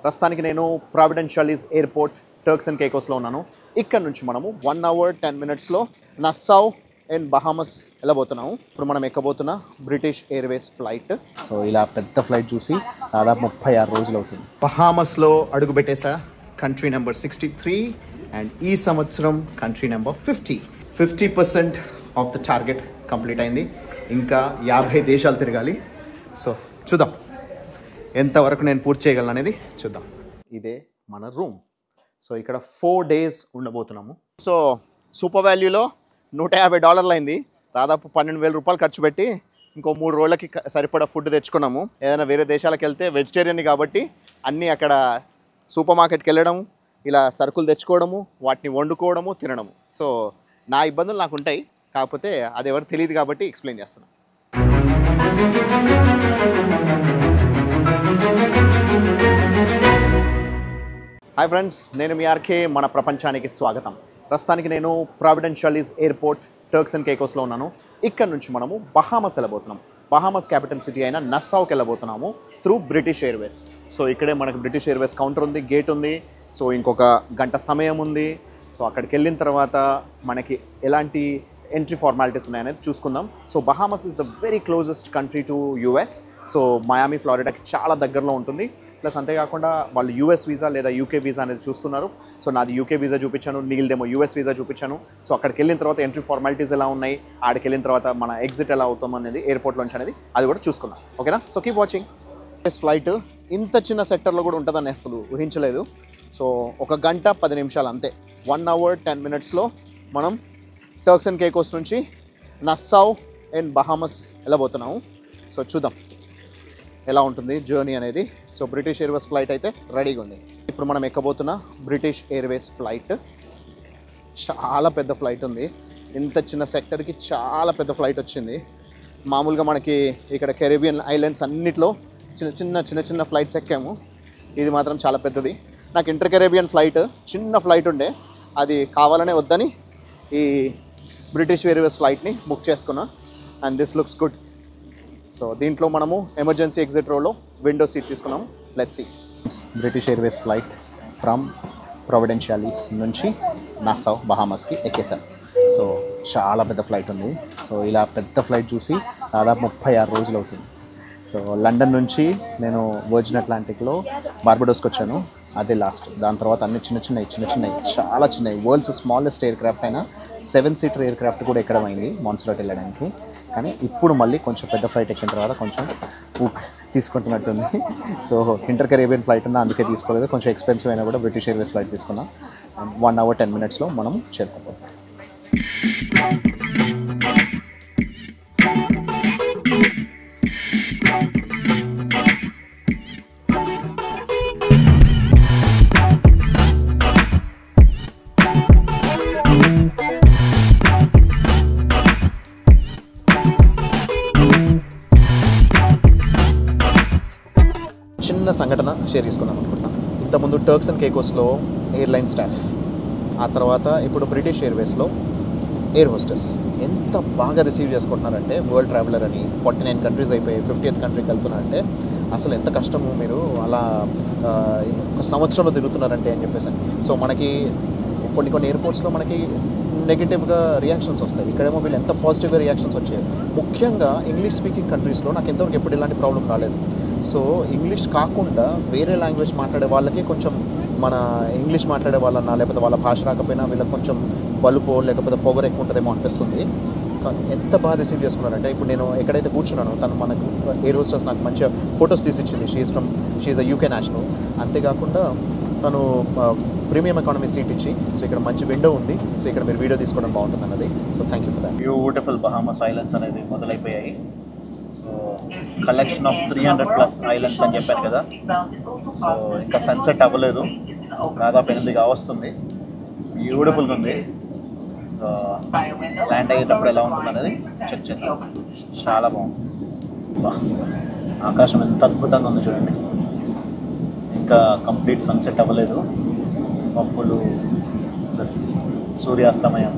ప్రస్తుతానికి నేను ప్రావిడెన్షియలీస్ airport Turks and కేకోస్లో ఉన్నాను. ఇక్కడ నుంచి మనము 1 hour 10 minutesలో నస్సౌ అండ్ బహామస్ వెళ్ళబోతున్నాము. ఇప్పుడు మనం ఎక్కబోతున్న బ్రిటిష్ ఎయిర్వేస్ ఫ్లైట్. సో ఇలా పెద్ద ఫ్లైట్ చూసి దాదాపు 36 రోజులు అవుతుంది. బహామస్లో అడుగు పెట్టేసా. కంట్రీ నెంబర్ 63 అండ్ ఈ సంవత్సరం country number 50. 50% of the target complete అయింది. ఇంకా 50 దేశాలు తిరగాలి. సో చూద్దాం ఎంతవరకు నేను పూర్తి చేయగలను అనేది చూద్దాం. ఇదే మన రూమ్. సో ఇక్కడ 4 days ఉండబోతున్నాము. సో సూపర్ వాల్యూలో $150 అయింది. దాదాపు 12,000 రూపాయలు ఖర్చు పెట్టి ఇంకో 3 రోజులకి సరిపడా ఫుడ్ తెచ్చుకున్నాము. ఏదైనా వేరే దేశాలకు వెళ్తే వెజిటేరియన్ కాబట్టి అన్నీ అక్కడ సూపర్ మార్కెట్కి వెళ్ళడము, ఇలా సరుకులు తెచ్చుకోవడము, వాటిని వండుకోవడము, తినడము. సో నా ఇబ్బందులు నాకు ఉంటాయి, కాకపోతే అది ఎవరు తెలియదు కాబట్టి ఎక్స్ప్లెయిన్ చేస్తున్నాను. హాయ్ ఫ్రెండ్స్, నేను మీ ఆర్కే. మన ప్రపంచానికి స్వాగతం. ప్రస్తుతానికి నేను ప్రావిడెన్షియలీస్ ఎయిర్పోర్ట్ టర్క్స్ అండ్ కేకోస్లో ఉన్నాను. ఇక్కడ నుంచి మనము బహామస్ వెళ్ళబోతున్నాం. బహామస్ క్యాపిటల్ సిటీ అయిన నస్సావుకి వెళ్ళబోతున్నాము త్రూ బ్రిటిష్ ఎయిర్వేస్. సో ఇక్కడే మనకు బ్రిటిష్ ఎయిర్వేస్ కౌంటర్ ఉంది, గేట్ ఉంది. సో ఇంకొక గంట సమయం ఉంది. సో అక్కడికి వెళ్ళిన తర్వాత మనకి ఎలాంటి ఎంట్రీ ఫార్మాలిటీస్ ఉన్నాయనేది చూసుకుందాం. So Bahamas is the very closest country to US. So Miami, ఫ్లోరిడాకి చాలా దగ్గరలో ఉంటుంది. ప్లస్ అంతేకాకుండా వాళ్ళు యూఎస్ వీసా లేదా యూకే వీసా అనేది చూస్తున్నారు. సో నాది యూకే వీసా చూపించాను, నీళ్ళదేమో యూఎస్ వీసా చూపించాను. సో అక్కడికి వెళ్ళిన తర్వాత ఎంట్రీ ఫార్మాలిటీస్ ఎలా ఉన్నాయి, ఆడికి వెళ్ళిన తర్వాత మన ఎగ్జిట్ ఎలా అవుతాం అనేది ఎయిర్పోర్ట్లోంచి అనేది అది కూడా చూసుకుందాం. ఓకేనా? So keep watching. ఫ్లైట్ ఇంత చిన్న సెక్టర్లో కూడా ఉంటుందని అసలు ఊహించలేదు. సో 1 గంట 10 నిమిషాలు అంతే. 1 hour 10 minutesలో మనం టర్క్స్ అండ్ కేకోస్ నుంచి నస్సావ్ అండ్ బహామస్ వెళ్ళబోతున్నాము. సో చూద్దాం ఎలా ఉంటుంది జర్నీ అనేది. సో బ్రిటిష్ ఎయిర్వేస్ ఫ్లైట్ అయితే రెడీగా ఉంది. ఇప్పుడు మనం ఎక్కబోతున్న బ్రిటిష్ ఎయిర్వేస్ ఫ్లైట్ చాలా పెద్ద ఫ్లైట్ ఉంది. ఇంత చిన్న సెక్టర్కి చాలా పెద్ద ఫ్లైట్ వచ్చింది. మామూలుగా మనకి ఇక్కడ కెరీబియన్ ఐలాండ్స్ అన్నిట్లో చిన్న చిన్న ఫ్లైట్స్ ఎక్కాము. ఇది మాత్రం చాలా పెద్దది. నాకు ఇంటర్ కెరీబియన్ ఫ్లైట్ చిన్న ఫ్లైట్ ఉండే, అది కావాలనే వద్దని ఈ బ్రిటిష్ ఎయిర్వేస్ ఫ్లైట్ని బుక్ చేసుకున్నా. And this looks good. So దీంట్లో మనము ఎమర్జెన్సీ ఎగ్జిట్ రోలో విండో సీట్ తీసుకున్నాము. Let's see. British Airways flight from Providenciales నుంచి నాసావ్ బహామస్కి ఎక్కేసాను. సో చాలా పెద్ద ఫ్లైట్ ఉంది. సో ఇలా పెద్ద ఫ్లైట్ చూసి దాదాపు 36 రోజులు అవుతుంది. సో లండన్ నుంచి నేను వర్జిన్ అట్లాంటిక్లో బార్బడోస్కి వచ్చాను, అదే లాస్ట్. దాని తర్వాత అన్ని చిన్న చిన్నవి చాలా చిన్నవి. వరల్డ్స్ స్మాలెస్ట్ ఎయిర్ క్రాఫ్ట్ అయినా 7-seater ఎయిర్ క్రాఫ్ట్ కూడా ఎక్కడం అయింది మాన్సర్లాట్ వెళ్ళడానికి. కానీ ఇప్పుడు మళ్ళీ కొంచెం పెద్ద ఫ్లైట్ ఎక్కిన తర్వాత కొంచెం తీసుకుంటున్నట్టుంది. సో ఇంటర్ కెరీబియన్ ఫ్లైట్ ఉన్నా అందుకే తీసుకోలేదు. కొంచెం ఎక్స్పెన్సివ్ అయినా కూడా బ్రిటిష్ ఎయిర్వేస్ ఫ్లైట్ తీసుకున్నాం. 1 hour 10 minutesలో మనం చేరుకోబోతాం. చిన్న సంఘటన షేర్ చేసుకుందాం అనుకుంటున్నాను. ఇంతకుముందు టర్క్స్ అండ్ కేకోస్లో ఎయిర్లైన్ స్టాఫ్, ఆ తర్వాత ఇప్పుడు బ్రిటిష్ ఎయిర్వేస్లో ఎయిర్ హోస్టెస్ ఎంత బాగా రిసీవ్ చేసుకుంటున్నారంటే, వరల్డ్ ట్రావెలర్ అని 49 countries అయిపోయి 50th countryకి వెళ్తున్నారంటే అసలు ఎంత కష్టము, మీరు అలా 1 సంవత్సరంలో తిరుగుతున్నారంటే అని చెప్పేసి. సో మనకి కొన్ని ఎయిర్పోర్ట్స్లో మనకి నెగిటివ్గా రియాక్షన్స్ వస్తాయి. ఇక్కడేమో వీళ్ళు ఎంత పాజిటివ్గా రియాక్షన్స్ వచ్చాయి. ముఖ్యంగా ఇంగ్లీష్ స్పీకింగ్ కంట్రీస్లో నాకు ఎంతవరకు ఎప్పుడు ఇలాంటి ప్రాబ్లం రాలేదు. సో ఇంగ్లీష్ కాకుండా వేరే లాంగ్వేజ్ మాట్లాడే వాళ్ళకి కొంచెం, మన ఇంగ్లీష్ మాట్లాడే వాళ్ళన్నా లేకపోతే వాళ్ళ భాష రాకపోయినా వీళ్ళకి కొంచెం బలుపో లేకపోతే పొగరు ఎక్కువ ఉంటుందేమో అనిపిస్తుంది. ఎంత బాగా రిసీవ్ చేసుకున్నారంటే, ఇప్పుడు నేను ఎక్కడైతే కూర్చున్నానో తను మనకు ఎయిర్ హోస్టెస్ నాకు మంచిగా ఫొటోస్ తీసిచ్చింది. షీఈస్ అ యూకే నేషనల్. అంతేకాకుండా తను ప్రీమియం ఎకానమీ సీట్ ఇచ్చి, సో ఇక్కడ మంచి విండో ఉంది, సో ఇక్కడ మీరు వీడియో తీసుకోవడం బాగుంటుంది అన్నది. So thank you for that. Beautiful Bahamas islands అనేది మొదలైపోయాయి. సో కలెక్షన్ ఆఫ్ 300+ ఐలాండ్స్ అని చెప్పాను కదా. సో ఇంకా సన్సెట్ అవ్వలేదు, దాదాపు 8 కావస్తుంది. బ్యూటిఫుల్గా ఉంది. సో ల్యాండ్ అయ్యేటప్పుడు ఎలా ఉంటుంది అనేది చెక్ చేద్దాం. చాలా బాగుంది. ఆకాశం ఎంత అద్భుతంగా ఉంది చూడండి. ఇంకా కంప్లీట్ సన్సెట్ అవ్వలేదు. మబ్బులు ప్లస్ సూర్యాస్తమయం,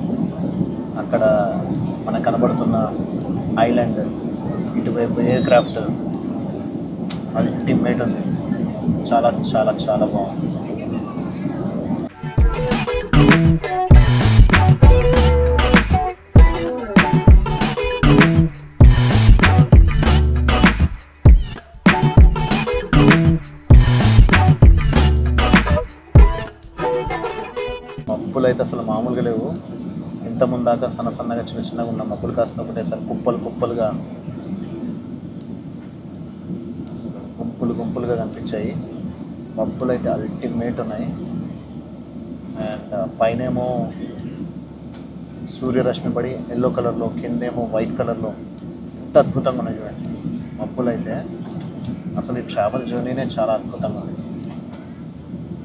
అక్కడ మనకు కనబడుతున్న ఐలాండ్, ఇటువైపు ఎయిర్ క్రాఫ్ట్ అల్టిమేట్ ఉంది. చాలా చాలా చాలా బాగుంది. మబ్బులు అయితే అసలు మామూలుగా లేవు. ఇంత ముందాక సన్నగా చిన్నగా ఉన్న మబ్బులు కాస్త ఒకటేసారి కుప్పలుగా అసలు గుంపులుగా కనిపించాయి. మబ్బులు అయితే అల్టిమేట్ ఉన్నాయి. అండ్ పైనేమో సూర్యరశ్మి పడి ఎల్లో కలర్లో, కిందేమో వైట్ కలర్లో ఎంత అద్భుతంగా ఉన్నాయి చూడండి మబ్బులు అయితే. అసలు ఈ ట్రావెల్ జర్నీనే చాలా అద్భుతంగా ఉంది.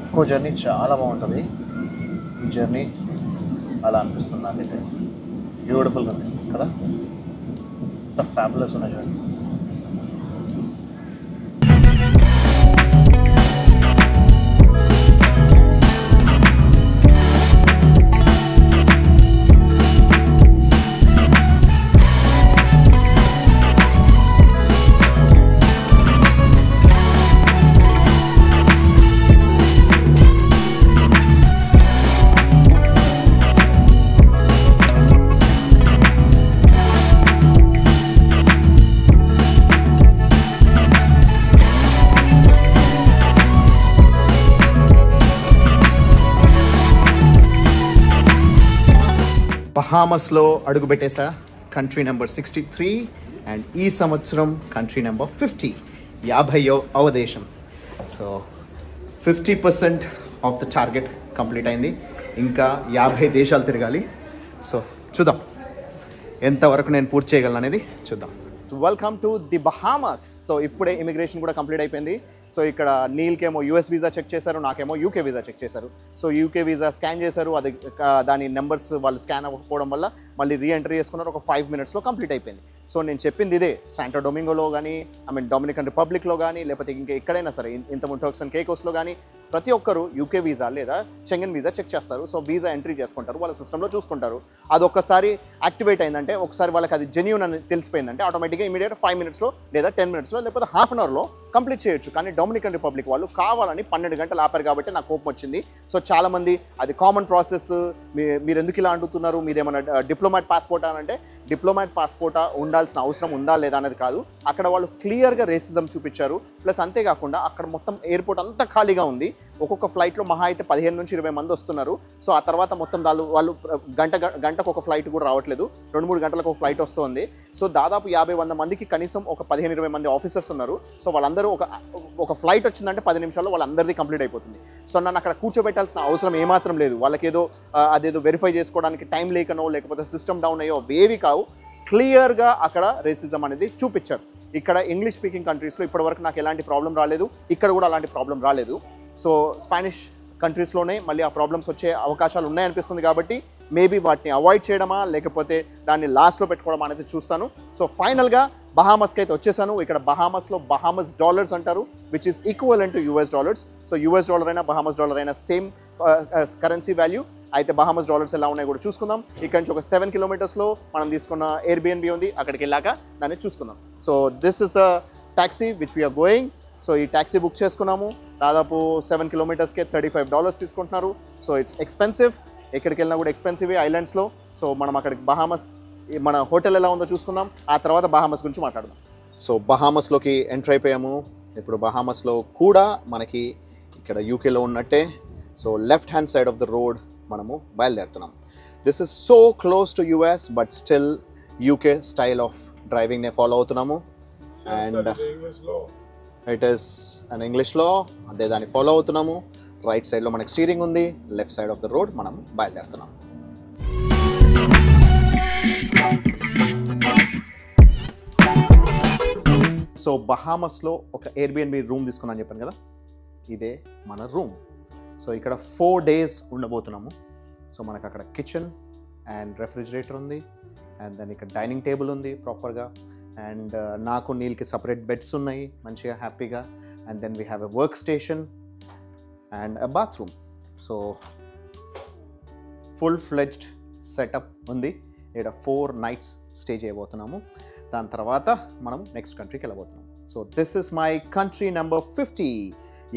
ఎక్కువ జర్నీ చాలా బాగుంటుంది. ఈ జర్నీ అలా అనిపిస్తుంది నాకైతే. బ్యూటిఫుల్గా ఉంది కదా, ఎంత ఫ్యాబులస్ ఉన్నాయి చూడండి. బహామస్లో అడుగుపెట్టేసా. కంట్రీ నెంబర్ 63 అండ్ ఈ సంవత్సరం కంట్రీ నెంబర్ 50వ దేశం. So 50% of the target complete అయింది. ఇంకా 50 దేశాలు తిరగాలి. సో చూద్దాం ఎంతవరకు నేను పూర్తి చేయగలను అనేది చూద్దాం. Welcome to the Bahamas. So ఇప్పుడే ఇమిగ్రేషన్ కూడా కంప్లీట్ అయిపోయింది. సో ఇక్కడ నీల్కేమో యూఎస్ వీసా చెక్ చేశారు, నాకేమో యూకే వీసా చెక్ చేశారు. సో యూకే వీసా స్కాన్ చేశారు, అది దాని నెంబర్స్ వాళ్ళు స్కాన్ అవ్వకపోవడం వల్ల మళ్ళీ రీఎంట్రీ చేసుకున్నారు. ఒక 5 minutesలో కంప్లీట్ అయిపోయింది. సో నేను చెప్పింది ఇదే, శాంటో డొమింగోలో కానీ, డొమినికన్ రిపబ్లిక్లో కానీ, లేకపోతే ఇంకా ఎక్కడైనా సరే ఇంతకుముందు టర్క్స్ అండ్ కేకోస్లో కానీ ప్రతి ఒక్కరు యూకే వీసా లేదా షెంగెన్ వీసా చెక్ చేస్తారు. సో వీసా ఎంట్రీ చేసుకుంటారు, వాళ్ళ సిస్టంలో చూసుకుంటారు. అది ఒక్కసారి యాక్టివేట్ అయిందంటే, ఒకసారి వాళ్ళకి అది జెన్యూన్ అని తెలిసిపోయిందంటే ఆటోమేటిక్గా ఇమీడియట్ 5 minutesలో లేదా 10 minutesలో లేకపోతే హాఫ్ అన్ అవర్లో కంప్లీట్ చేయొచ్చు. కానీ డొమినికన్ రిపబ్లిక్ వాళ్ళు కావాలని 12 గంటలు ఆపారు కాబట్టి నాకు కోపం వచ్చింది. సో చాలామంది అది కామన్ ప్రాసెస్, మీరు ఎందుకు ఇలా అడుగుతున్నారు, మీరేమన్నా డిప్లొమాట్ పాస్పోర్ట్ అని అంటే, డిప్లొమాట్ పాస్పోర్టా ఉండాల్సిన అవసరం ఉందా లేదా అనేది కాదు. అక్కడ వాళ్ళు క్లియర్గా రేసిజం చూపించారు. ప్లస్ అంతేకాకుండా అక్కడ మొత్తం ఎయిర్పోర్ట్ అంతా ఖాళీగా ఉంది. ఒక్కొక్క ఫ్లైట్లో మహా అయితే 15 నుంచి 20 మంది వస్తున్నారు. సో ఆ తర్వాత మొత్తం వాళ్ళు గంటకు ఒక ఫ్లైట్ కూడా రావట్లేదు, 2-3 గంటలకు ఒక ఫ్లైట్ వస్తుంది. సో దాదాపు 50-100 మందికి కనీసం ఒక 15-20 మంది ఆఫీసర్స్ ఉన్నారు. సో వాళ్ళందరూ ఒక ఫ్లైట్ వచ్చిందంటే 10 నిమిషాల్లో వాళ్ళందరిది కంప్లీట్ అయిపోతుంది. సో నన్ను అక్కడ కూర్చోబెట్టాల్సిన అవసరం ఏమాత్రం లేదు. వాళ్ళకేదో అదేదో వెరిఫై చేసుకోవడానికి టైం లేకనో లేకపోతే సిస్టమ్ డౌన్ అయ్యో అవేవి కావు. క్లియర్గా అక్కడ రేసిజం అనేది చూపించారు. ఇక్కడ ఇంగ్లీష్ స్పీకింగ్ కంట్రీస్లో ఇప్పటివరకు నాకు ఎలాంటి ప్రాబ్లం రాలేదు, ఇక్కడ కూడా అలాంటి ప్రాబ్లం రాలేదు. సో స్పానిష్ కంట్రీస్లోనే మళ్ళీ ఆ ప్రాబ్లమ్స్ వచ్చే అవకాశాలు ఉన్నాయనిపిస్తుంది. కాబట్టి మేబీ వాటిని అవాయిడ్ చేయడమా లేకపోతే దాన్ని లాస్ట్లో పెట్టుకోవడమా అనేది చూస్తాను. సో ఫైనల్గా బహామస్కి అయితే వచ్చేసాను. ఇక్కడ బహామస్లో బహామస్ డాలర్స్ అంటారు, which is equivalent to US dollars. So US dollar అయినా బహామస్ డాలర్ అయినా సేమ్ కరెన్సీ వాల్యూ. అయితే బహామస్ డాలర్స్ ఎలా ఉన్నాయో కూడా చూసుకుందాం. ఇక్కడ నుంచి ఒక 7 kilometers మనం తీసుకున్న ఎయిర్బిఎన్బి ఉంది, అక్కడికి వెళ్ళాక దాన్ని చూసుకుందాం. So this is the taxi which we're going. So ఈ ట్యాక్సీ బుక్ చేసుకున్నాము. దాదాపు 7 kilometersకే $35 తీసుకుంటున్నారు. So it's expensive. ఎక్కడికి వెళ్ళినా కూడా ఎక్స్పెన్సివ్ ఐలాండ్స్లో. సో మనం అక్కడికి బహామస్ మన హోటల్ ఎలా ఉందో చూసుకుందాం, ఆ తర్వాత బహామస్ గురించి మాట్లాడదాం. సో బహామస్లోకి ఎంటర్ అయిపోయాము. ఇప్పుడు బహామస్లో కూడా మనకి ఇక్కడ యూకేలో ఉన్నట్టే so left hand side of the road మనము బయలుదేరుతున్నాం. This is so close to US but still UK style of డ్రైవింగ్నే ఫాలో అవుతున్నాము. అండ్ ఇట్ ఈస్ అన్ ఇంగ్లీష్లో అదే దాన్ని ఫాలో అవుతున్నాము. రైట్ సైడ్లో మనకి స్టీరింగ్ ఉంది, left side of the road మనం బయలుదేరుతున్నాం. సో బహామస్లో ఒక ఎయిర్బిఎన్బి రూమ్ తీసుకున్నాను చెప్పాను కదా, ఇదే మన రూమ్. సో ఇక్కడ 4 days ఉండబోతున్నాము. సో మనకు అక్కడ కిచెన్ అండ్ రెఫ్రిజిరేటర్ ఉంది, అండ్ దాని ఇక్కడ డైనింగ్ టేబుల్ ఉంది ప్రాపర్గా, అండ్ నాకు నీల్కి సపరేట్ బెడ్స్ ఉన్నాయి మంచిగా హ్యాపీగా, and then we have a work station and a bathroom. So full fledged setup ఉంది. ఇక్కడ 4 nights స్టే చేయబోతున్నాము. దాని తర్వాత మనం నెక్స్ట్ కంట్రీకి వెళ్ళబోతున్నాం. So this is my country number 50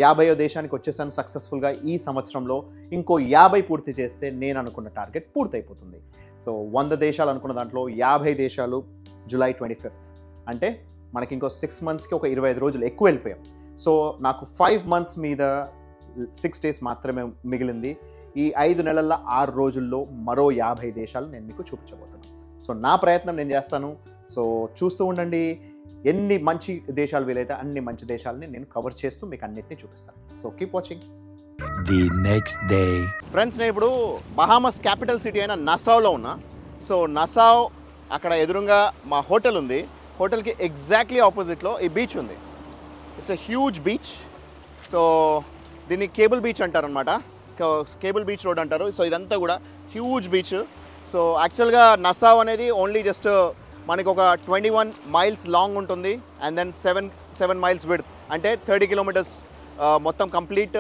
50వ దేశానికి వచ్చేసాను సక్సెస్ఫుల్గా ఈ సంవత్సరంలో. ఇంకో 50 పూర్తి చేస్తే నేను అనుకున్న టార్గెట్ పూర్తయిపోతుంది. సో 100 దేశాలు అనుకున్న దాంట్లో 50 దేశాలు July 25th. అంటే మనకి ఇంకో 6 monthsకి ఒక 25 రోజులు ఎక్కువ వెళ్ళిపోయాం. సో నాకు 5 months మీద 6 days మాత్రమే మిగిలింది. ఈ 5 నెలల్లో 6 రోజుల్లో మరో 50 దేశాలు నేను మీకు చూపించబోతున్నాను. సో నా ప్రయత్నం నేను చేస్తాను. సో చూస్తూ ఉండండి. ఎన్ని మంచి దేశాలు వీలైతే అన్ని మంచి దేశాలని నేను కవర్ చేస్తూ మీకు అన్నిటిని చూపిస్తాను. So keep watching. The next day. Friends, నేను ఇప్పుడు బహామస్ క్యాపిటల్ సిటీ అయిన నసావ్లో ఉన్నా. సో నసావ్ అక్కడ ఎదురుగా మా హోటల్ ఉంది. హోటల్కి ఎగ్జాక్ట్లీ ఆపోజిట్లో ఈ బీచ్ ఉంది. It's a huge beach. So దీన్ని కేబుల్ బీచ్ అంటారు అనమాట. కేబుల్ బీచ్ రోడ్ అంటారు. సో ఇదంతా కూడా హ్యూజ్ బీచ్. సో యాక్చువల్గా నసావ్ అనేది ఓన్లీ జస్ట్ మనకి ఒక 21 miles లాంగ్ ఉంటుంది. అండ్ దెన్ 7 miles విడ్త్, అంటే 30 kilometers మొత్తం కంప్లీట్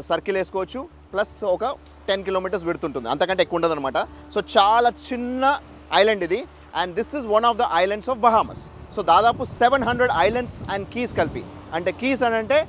సర్కిల్ వేసుకోవచ్చు. ప్లస్ ఒక 10 kilometers విడ్త్ ఉంటుంది, అంతకంటే ఎక్కువ ఉండదు అనమాట. సో చాలా చిన్న ఐలాండ్ ఇది. And this is one of the islands of Bahamas. So దాదాపు 700 islands అండ్ కీస్ కలిపి, అంటే కీస్ అని అంటే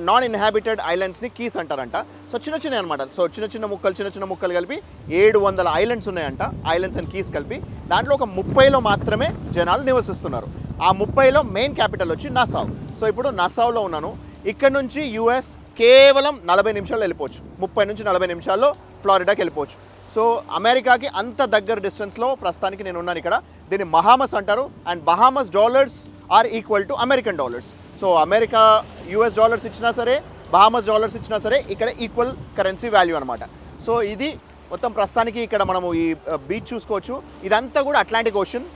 నాన్ ఇన్హాబిటెడ్ ఐలాండ్స్ని కీస్ అంటారంట. సో చిన్న అనమాట. సో చిన్న ముక్కలు కలిపి 700 islands ఉన్నాయంట. ఐలాండ్స్ అండ్ కీస్ కలిపి దాంట్లో ఒక 30లో మాత్రమే జనాలు నివసిస్తున్నారు. ఆ 30లో మెయిన్ క్యాపిటల్ వచ్చి నసావ్. సో ఇప్పుడు నసావ్లో ఉన్నాను. ఇక్కడ నుంచి US కేవలం 40 నిమిషాల్లో వెళ్ళిపోవచ్చు. 30 నుంచి 40 నిమిషాల్లో ఫ్లోరిడాకి వెళ్ళిపోవచ్చు. సో అమెరికాకి అంత దగ్గర డిస్టెన్స్లో ప్రస్తుతానికి నేను ఉన్నాను ఇక్కడ. దీన్ని బహామస్ అంటారు. And Bahamas dollars are equal to American dollars. So America US dollars ఇచ్చినా సరే, బహామస్ డాలర్స్ ఇచ్చినా సరే ఇక్కడ ఈక్వల్ కరెన్సీ వాల్యూ అనమాట. సో ఇది మొత్తం ప్రస్తుతానికి ఇక్కడ మనము ఈ బీచ్ చూసుకోవచ్చు. ఇదంతా కూడా అట్లాంటిక్ ఓషన్.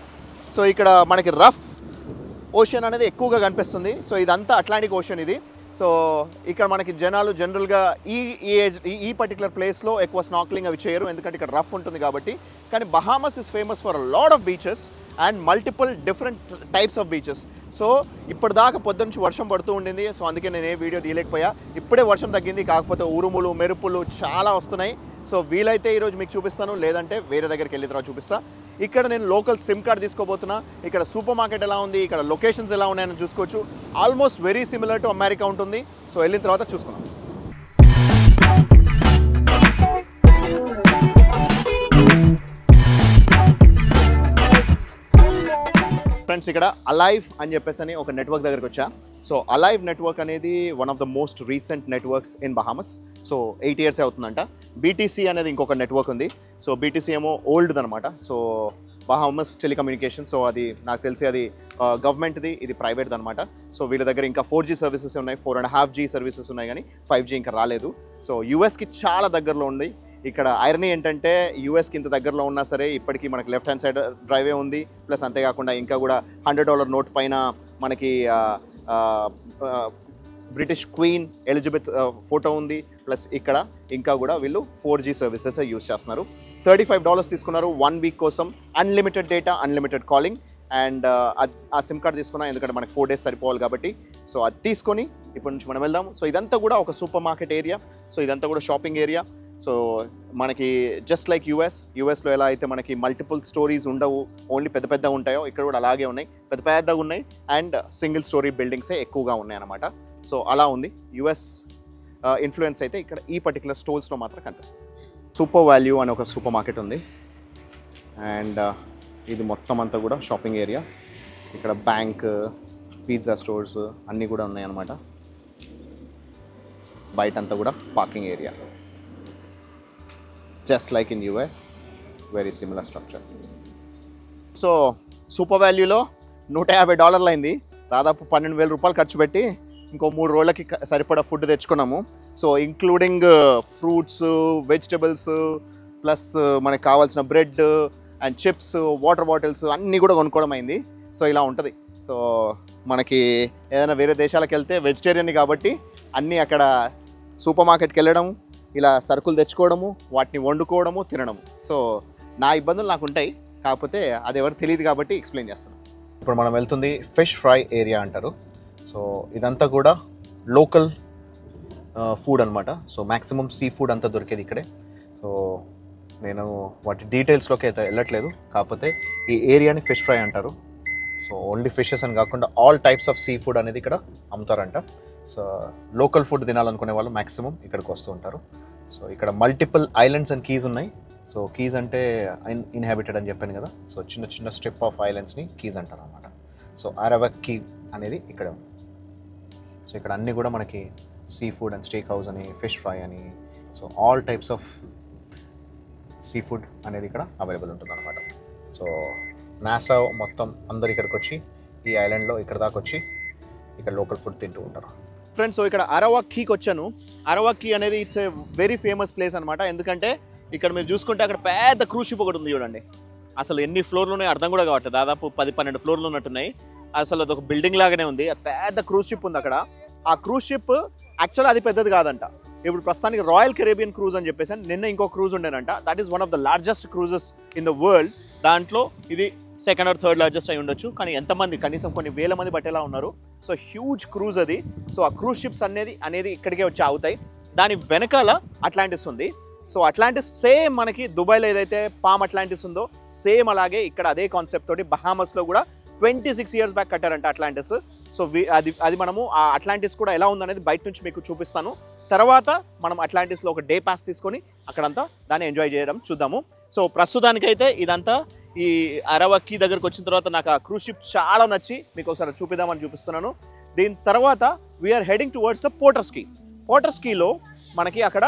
సో ఇక్కడ మనకి రఫ్ ఓషన్ అనేది ఎక్కువగా కనిపిస్తుంది. సో ఇదంతా అట్లాంటిక్ ఓషన్ ఇది. సో ఇక్కడ మనకి జనాలు జనరల్గా ఈ పర్టికులర్ ప్లేస్లో ఎక్కువ స్నార్క్లింగ్ అవి చేయరు, ఎందుకంటే ఇక్కడ రఫ్ ఉంటుంది కాబట్టి. కానీ Bahamas is famous for a lot of beaches and multiple different types of beaches. So ఇప్పటిదాకా పొద్దున్నుంచి వర్షం పడుతూ ఉండింది. సో అందుకే నేను ఏ వీడియో తీయలేకపోయా. ఇప్పుడే వర్షం తగ్గింది, కాకపోతే ఉరుములు మెరుపులు చాలా వస్తున్నాయి. సో వీలైతే ఈరోజు మీకు చూపిస్తాను, లేదంటే వేరే దగ్గరికి వెళ్ళిన తర్వాత చూపిస్తా. ఇక్కడ నేను లోకల్ సిమ్ కార్డ్ తీసుకోబోతున్నా. ఇక్కడ సూపర్ మార్కెట్ ఎలా ఉంది, ఇక్కడ లొకేషన్స్ ఎలా ఉన్నాయని చూసుకోవచ్చు. Almost very similar to America ఉంటుంది. సో వెళ్ళిన తర్వాత చూసుకుందాం. ఫ్రెండ్స్, ఇక్కడ అలైవ్ అని చెప్పేసి ఒక నెట్వర్క్ దగ్గరికి వచ్చా. సో అలైవ్ నెట్వర్క్ అనేది one of the most recent networks in Bahamas. So 8 years అవుతుందంట. BTC అనేది ఇంకొక నెట్వర్క్ ఉంది. సో BTC ఏమో ఓల్డ్ అనమాట. So Bahamas telecommunication. సో అది నాకు తెలిసి అది గవర్నమెంట్ది, ఇది ప్రైవేట్ది అనమాట. సో వీళ్ళ దగ్గర ఇంకా 4G సర్వీసెస్ ఉన్నాయి, 4.5G సర్వీసెస్ ఉన్నాయి, కానీ 5G ఇంకా రాలేదు. సో USకి చాలా దగ్గరలో ఉంది. ఇక్కడ ఐరనీ ఏంటంటే యూఎస్కి ఇంత దగ్గరలో ఉన్నా సరే ఇప్పటికీ మనకి లెఫ్ట్ హ్యాండ్ సైడ్ డ్రైవే ఉంది. ప్లస్ అంతేకాకుండా ఇంకా కూడా $100 నోట్ పైన మనకి బ్రిటిష్ క్వీన్ ఎలిజబెత్ ఫోటో ఉంది. ప్లస్ ఇక్కడ ఇంకా కూడా వీళ్ళు 4G సర్వీసెస్ యూజ్ చేస్తున్నారు. $35 తీసుకున్నారు 1 week కోసం. Unlimited data, unlimited calling. And ఆ సిమ్ కార్డ్ తీసుకున్నా, ఎందుకంటే మనకి 4 days సరిపోవాలి కాబట్టి. సో అది తీసుకొని ఇప్పటి నుంచి మనం వెళ్దాము. సో ఇదంతా కూడా ఒక సూపర్ మార్కెట్ ఏరియా. సో ఇదంతా కూడా షాపింగ్ ఏరియా. సో మనకి జస్ట్ లైక్ యూఎస్లో ఎలా అయితే మనకి మల్టిపుల్ స్టోరీస్ ఉండవు, ఓన్లీ పెద్దగా ఉంటాయో, ఇక్కడ కూడా అలాగే ఉన్నాయి, పెద్దగా ఉన్నాయి. అండ్ సింగిల్ స్టోరీ బిల్డింగ్సే ఎక్కువగా ఉన్నాయి అన్నమాట. సో అలా ఉంది. యూఎస్ ఇన్ఫ్లుయెన్స్ అయితే ఇక్కడ ఈ పర్టికులర్ స్టోర్స్లో మాత్రం కనిపిస్తుంది. సూపర్ వాల్యూ అనే ఒక సూపర్ మార్కెట్ ఉంది. అండ్ ఇది మొత్తం అంతా కూడా షాపింగ్ ఏరియా. ఇక్కడ బ్యాంక్, పిజ్జా స్టోర్స్ అన్నీ కూడా ఉన్నాయి అన్నమాట. బయట అంతా కూడా parking area. Just like in US, very similar structure. So super వాల్యూలో $150 అయింది. దాదాపు $12,000 ఖర్చు పెట్టి ఇంకో 3 రోజులకి సరిపడా ఫుడ్ తెచ్చుకున్నాము. So including fruits, vegetables, plus మనకి కావాల్సిన bread and chips, water bottles అన్నీ కూడా కొనుక్కోవడం అయింది. సో ఇలా ఉంటుంది. సో మనకి ఏదైనా వేరే దేశాలకు వెళ్తే వెజిటేరియన్ కాబట్టి అన్నీ అక్కడ సూపర్ మార్కెట్కి వెళ్ళడం, ఇలా సరుకులు తెచ్చుకోవడము, వాటిని వండుకోవడము, తినడము. సో నా ఇబ్బందులు నాకు ఉంటాయి, కాకపోతే అది ఎవరు తెలియదు కాబట్టి ఎక్స్ప్లెయిన్ చేస్తాను. ఇప్పుడు మనం వెళ్తుంది ఫిష్ ఫ్రై ఏరియా అంటారు. సో ఇదంతా కూడా లోకల్ ఫుడ్ అనమాట. సో మ్యాక్సిమం సీ ఫుడ్ అంతా దొరికేది ఇక్కడే. సో నేను వాటి డీటెయిల్స్లోకి అయితే వెళ్ళట్లేదు, కాకపోతే ఈ ఏరియాని ఫిష్ ఫ్రై అంటారు. సో ఓన్లీ ఫిషెస్ అని కాకుండా all types of sea food అనేది ఇక్కడ అమ్ముతారంట. సో లోకల్ ఫుడ్ తినాలనుకునే వాళ్ళు మ్యాక్సిమం ఇక్కడికి వస్తూ ఉంటారు. సో ఇక్కడ మల్టిపుల్ ఐలాండ్స్ అండ్ కీస్ ఉన్నాయి. సో కీస్ అంటే ఇన్హాబిటెడ్ అని చెప్పాను కదా, సో చిన్న చిన్న స్ట్రిప్ ఆఫ్ ఐలాండ్స్ని కీస్ అంటారు అనమాట. సో అరవక్ కీ అనేది ఇక్కడ ఉంది. సో ఇక్కడ అన్నీ కూడా మనకి sea food and stake house అని, ఫిష్ ఫ్రై అని, so all types of sea food అనేది ఇక్కడ అవైలబుల్ ఉంటుంది అనమాట. సో నాసా మొత్తం అందరు ఇక్కడికి వచ్చి ఈ ఐలాండ్లో ఇక్కడ దాకా వచ్చి ఇక్కడ లోకల్ ఫుడ్ తింటూ ఉంటారు. ఫ్రెండ్స్, సో ఇక్కడ అరవక్ కీకి వచ్చాను. అరవక్ కీ అనేది it's a very famous place అనమాట. ఎందుకంటే ఇక్కడ మీరు చూసుకుంటే అక్కడ పెద్ద క్రూజ్ షిప్ ఒకటి ఉంది చూడండి. అసలు ఎన్ని ఫ్లోర్లు ఉన్నాయో అర్థం కూడా కావట్లేదు. దాదాపు 10-12 ఫ్లోర్లు ఉన్నట్టున్నాయి. అసలు అదొక బిల్డింగ్ లాగానే ఉంది. పెద్ద క్రూజ్ షిప్ ఉంది అక్కడ. ఆ క్రూజ్ షిప్ యాక్చువల్గా అది పెద్దది కాదంట. ఇప్పుడు ప్రస్తుతానికి రాయల్ కెరేబియన్ క్రూజ్ అని చెప్పేసి నిన్న ఇంకో క్రూజ్ ఉండేనంట. That is one of the largest cruises in the world. దాంట్లో ఇది సెకండ్ ఆర్ థర్డ్ లార్జెస్ట్ అయి ఉండొచ్చు. కానీ ఎంతమంది, కనీసం కొన్ని వేల మంది పట్టేలా ఉన్నారు. సో హ్యూజ్ క్రూజ్ అది. సో ఆ క్రూజ్ షిప్స్ అనేది ఇక్కడికే వచ్చి ఆగుతాయి. దాని వెనకాల అట్లాంటిస్ ఉంది. సో అట్లాంటిస్ సేమ్ మనకి దుబాయ్లో ఏదైతే పామ్ అట్లాంటిస్ ఉందో సేమ్ అలాగే ఇక్కడ అదే కాన్సెప్ట్ తోటి బహామస్లో కూడా 26 years బ్యాక్ కట్టారంట అట్లాంటిస్. సో అది మనము ఆ అట్లాంటిస్ కూడా ఎలా ఉందనేది బయట నుంచి మీకు చూపిస్తాను. తర్వాత మనం అట్లాంటిస్లో ఒక డే పాస్ తీసుకొని అక్కడంతా దాన్ని ఎంజాయ్ చేయడం చూద్దాము. సో ప్రస్తుతానికైతే ఇదంతా ఈ అరవక్ కీ దగ్గరకు వచ్చిన తర్వాత నాకు ఆ క్రూజ్ షిప్ చాలా నచ్చి మీకు ఒకసారి చూపిద్దామని చూపిస్తున్నాను. దీని తర్వాత we're heading towards the Porter's Cay. Porter's కీలో మనకి అక్కడ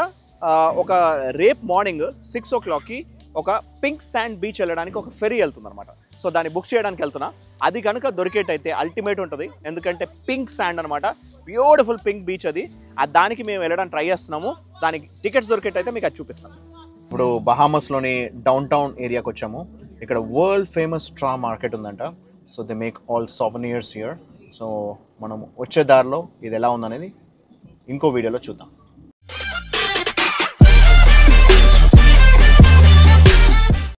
ఒక రేపు మార్నింగ్ 6 o'clockకి ఒక పింక్ శాండ్ బీచ్ వెళ్ళడానికి ఒక ఫెరీ వెళ్తుంది అనమాట. సో దాన్ని బుక్ చేయడానికి వెళ్తున్నా. అది కనుక దొరికేటైతే అల్టిమేట్ ఉంటుంది. ఎందుకంటే పింక్ శాండ్ అనమాట, బ్యూటిఫుల్ పింక్ బీచ్ అది. దానికి మేము వెళ్ళడానికి ట్రై చేస్తున్నాము. దానికి టికెట్స్ దొరికేటైతే మీకు అది చూపిస్తాను. ఇప్పుడు బహామస్లోని డౌన్ టౌన్ ఏరియాకి వచ్చాము. ఇక్కడ వరల్డ్ ఫేమస్ స్ట్రా మార్కెట్ ఉందంట. So they make all souvenirs here. So మనం వచ్చే దారిలో ఇది ఎలా ఉందనేది ఇంకో వీడియోలో చూద్దాం.